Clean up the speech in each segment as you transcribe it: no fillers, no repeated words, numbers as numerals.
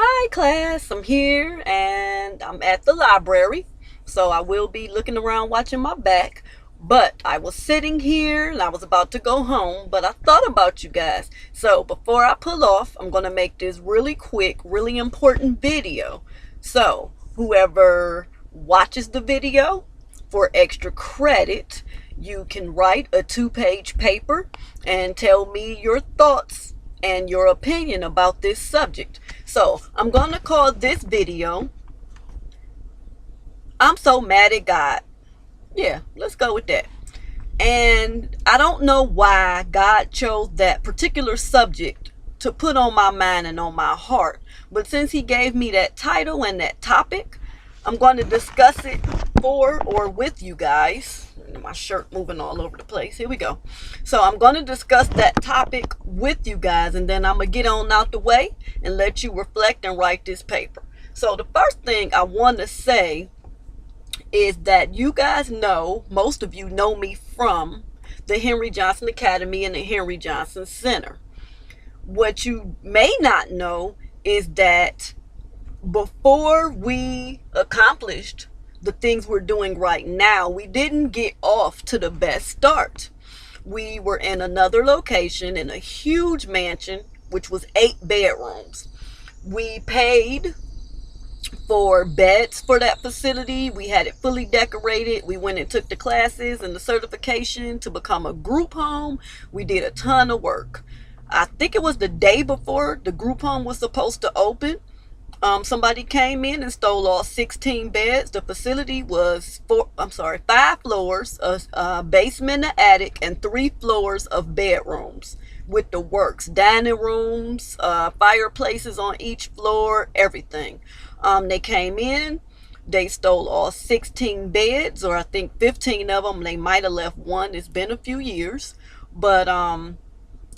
Hi class, I'm here and I'm at the library, so I will be looking around watching my back. But I was sitting here and I was about to go home, but I thought about you guys. So before I pull off, I'm going to make this really quick, really important video. So whoever watches the video, for extra credit, you can write a 2-page paper and tell me your thoughts and your opinion about this subject. So I'm going to call this video, I'm so mad at God. Yeah, let's go with that. And I don't know why God chose that particular subject to put on my mind and on my heart. But since he gave me that title and that topic, I'm going to discuss it for or with you guys. My shirt moving all over the place. Here we go. So I'm going to discuss that topic with you guys, and then I'm going to get on out the way and let you reflect and write this paper. So the first thing I want to say is that you guys know, most of you know me from the Henry Johnson Academy and the Henry Johnson Center. What you may not know is that before we accomplished the things we're doing right now, we didn't get off to the best start. We were in another location in a huge mansion, which was 8 bedrooms. We paid for beds for that facility. We had it fully decorated. We went and took the classes and the certification to become a group home. We did a ton of work. I think it was the day before the group home was supposed to open. Somebody came in and stole all 16 beds. The facility was 5 floors, a basement, an attic, and 3 floors of bedrooms with the works, dining rooms, fireplaces on each floor, everything. They came in, they stole all 16 beds, or I think 15 of them. They might have left one. It's been a few years, but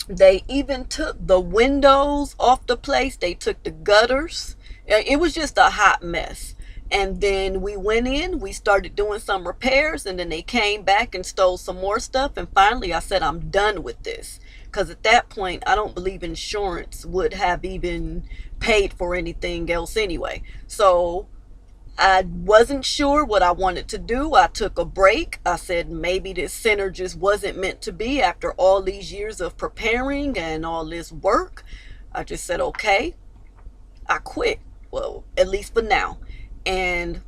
they even took the windows off the place. They took the gutters. It was just a hot mess. And then we went in, we started doing some repairs, and then they came back and stole some more stuff. And finally I said, I'm done with this. Because at that point, I don't believe insurance would have even paid for anything else anyway. So I wasn't sure what I wanted to do. I took a break. I said maybe this center just wasn't meant to be after all these years of preparing and all this work. I just said, okay, I quit. Well, at least for now. And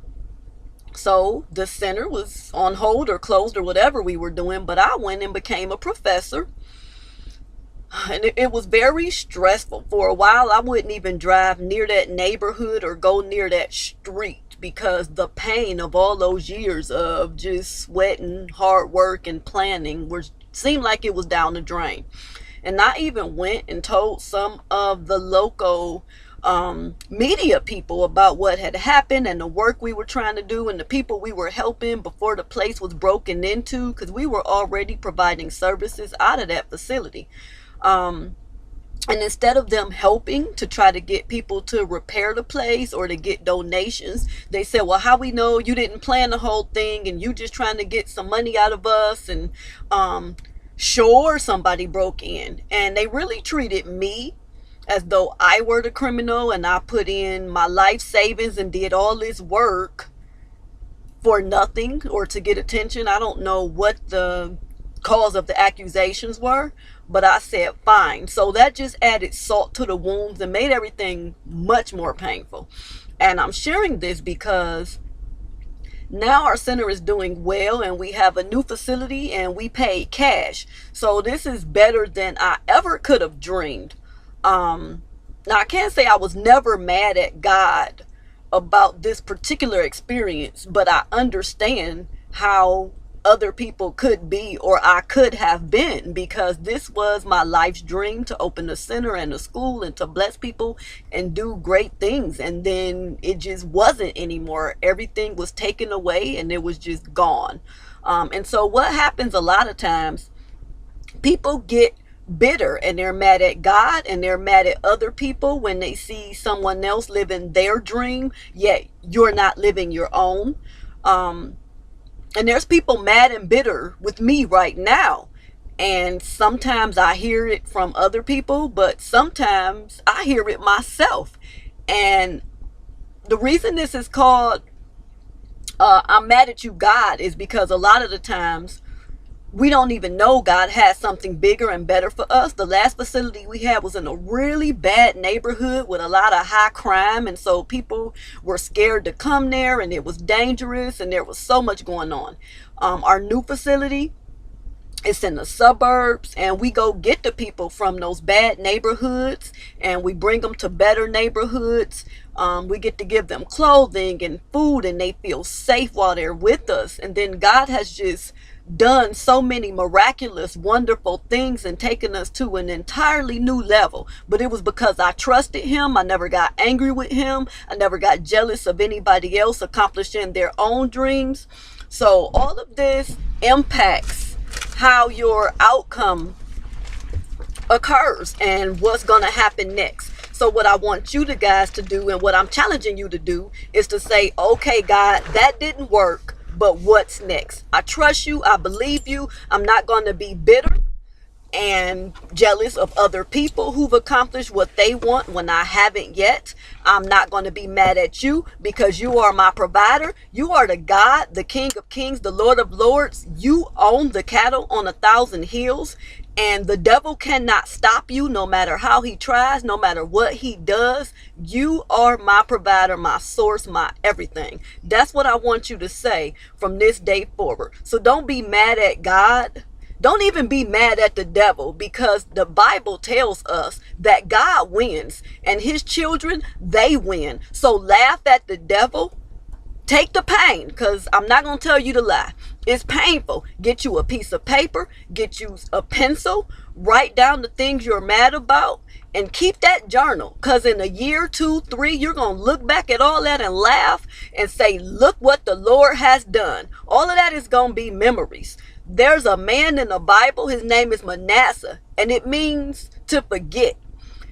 so the center was on hold or closed or whatever we were doing, but I went and became a professor. And it was very stressful. For a while, I wouldn't even drive near that neighborhood or go near that street, because the pain of all those years of just sweating, hard work, and planning seemed like it was down the drain. And I even went and told some of the local media people about what had happened and the work we were trying to do and the people we were helping before the place was broken into, because we were already providing services out of that facility. And instead of them helping to try to get people to repair the place or to get donations, they said, well, how we know you didn't plan the whole thing and you just trying to get some money out of us? And sure, somebody broke in. And they really treated me as though I were the criminal, and I put in my life savings and did all this work for nothing or to get attention. I don't know what the cause of the accusations were, but I said fine. So that just added salt to the wounds and made everything much more painful. And I'm sharing this because now our center is doing well and we have a new facility and we paid cash. So this is better than I ever could have dreamed. Now I can't say I was never mad at God about this particular experience, but I understand how other people could be, or I could have been, because this was my life's dream, to open a center and a school and to bless people and do great things. And then it just wasn't anymore. Everything was taken away and it was just gone. And so what happens a lot of times, people get bitter and they're mad at God and they're mad at other people when they see someone else living their dream, yet you're not living your own. And there's people mad and bitter with me right now. And sometimes I hear it from other people, but sometimes I hear it myself. And the reason this is called I'm mad at you, God, is because a lot of the times we don't even know God has something bigger and better for us. The last facility we had was in a really bad neighborhood with a lot of high crime. And so people were scared to come there, and it was dangerous, and there was so much going on. Our new facility, it's in the suburbs, and we go get the people from those bad neighborhoods and we bring them to better neighborhoods. We get to give them clothing and food, and they feel safe while they're with us. And then God has just done so many miraculous, wonderful things and taken us to an entirely new level. But it was because I trusted him. I never got angry with him. I never got jealous of anybody else accomplishing their own dreams. So all of this impacts how your outcome occurs and what's going to happen next. So what I want you guys to do, and what I'm challenging you to do, is to say, okay, God, that didn't work, but what's next? I trust you. I believe you. I'm not going to be bitter and jealous of other people who've accomplished what they want when I haven't yet. I'm not going to be mad at you because you are my provider. You are the God, the King of Kings, the Lord of Lords. You own the cattle on 1,000 hills, and the devil cannot stop you no matter how he tries, no matter what he does. You are my provider, my source, my everything. That's what I want you to say from this day forward. So don't be mad at God. Don't even be mad at the devil, because the Bible tells us that God wins and his children, they win. So laugh at the devil. Take the pain, because I'm not going to tell you to lie. It's painful. Get you a piece of paper, get you a pencil, write down the things you're mad about, and keep that journal. Because in a year, 2, 3, you're going to look back at all that and laugh and say, look what the Lord has done. All of that is going to be memories. There's a man in the Bible, his name is Manasseh, and it means to forget.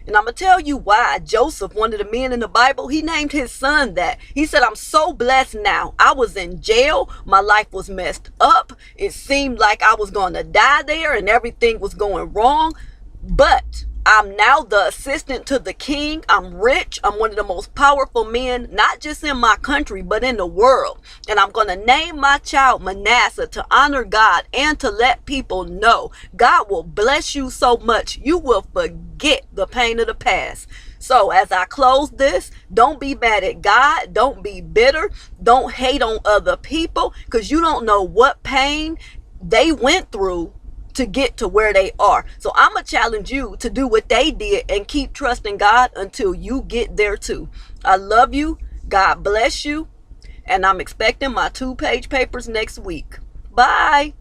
And I'm going to tell you why. Joseph, one of the men in the Bible, he named his son that. He said, I'm so blessed now. I was in jail. My life was messed up. It seemed like I was going to die there and everything was going wrong. But I'm now the assistant to the king. I'm rich. I'm one of the most powerful men, not just in my country, but in the world. And I'm going to name my child Manasseh to honor God and to let people know God will bless you so much you will forget the pain of the past. So as I close this, don't be mad at God. Don't be bitter. Don't hate on other people, because you don't know what pain they went through to get to where they are. So I'm going to challenge you to do what they did and keep trusting God until you get there too. I love you. God bless you. And I'm expecting my 2-page papers next week. Bye.